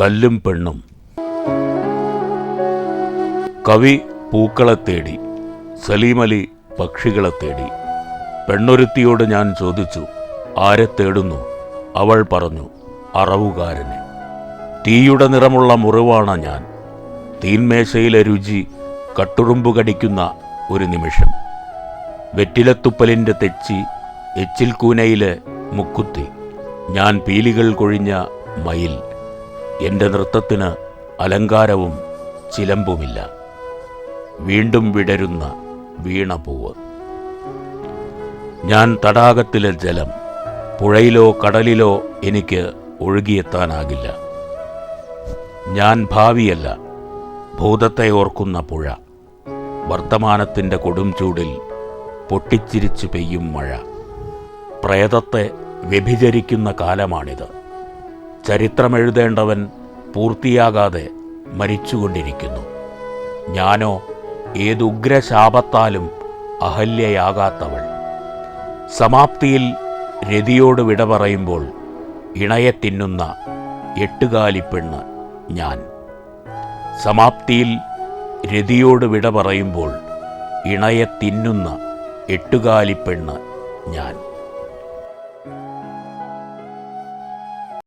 കല്ലും പെണ്ണും. കവി പൂക്കളെ തേടി, സലീമലി പക്ഷികളെ തേടി. പെണ്ണൊരുത്തിയോട് ഞാൻ ചോദിച്ചു, ആരെ തേടുന്നു? അവൾ പറഞ്ഞു, അറവുകാരനെ. തീയുടെ നിറമുള്ള മുറിവാണ് ഞാൻ. തീന്മേശയിലെ രുചി കട്ടുറുമ്പ് കടിക്കുന്ന ഒരു നിമിഷം. വെറ്റിലത്തുപ്പലിൻ്റെ തെച്ചി, എച്ചിൽ കൂനയിലെ മുക്കുത്തി. ഞാൻ പീലികൾ കൊഴിഞ്ഞ മയിൽ. എൻ്റെ നൃത്തത്തിന് അലങ്കാരവും ചിലമ്പുമില്ല. വീണ്ടും വിടരുന്ന വീണപൂവ്. ഞാൻ തടാകത്തിലെ ജലം. പുഴയിലോ കടലിലോ എനിക്ക് ഒഴുകിയെത്താനാകില്ല. ഞാൻ ഭാവിയല്ല, ഭൂതത്തെ ഓർക്കുന്ന പുഴ. വർത്തമാനത്തിൻ്റെ കൊടുംചൂടിൽ പൊട്ടിച്ചിരിച്ചു പെയ്യും മഴ. പ്രേതത്തെ വ്യഭിചരിക്കുന്ന കാലമാണിത്. ചരിത്രമെഴുതേണ്ടവൻ പൂർത്തിയാകാതെ മരിച്ചുകൊണ്ടിരിക്കുന്നു. ഞാനോ ഏതുഗ്രശാപത്താലും അഹല്യയാകാത്തവൾ. സമാപ്തിയിൽ രതിയോട് വിട പറയുമ്പോൾ ഇണയെ തിന്നുന്ന എട്ടുകാലിപ്പെണ്ണ് ഞാൻ. സമാപ്തിയിൽ രതിയോട് വിട പറയുമ്പോൾ ഇണയെ തിന്നുന്ന എട്ടുകാലിപ്പെണ്ണ് ഞാൻ.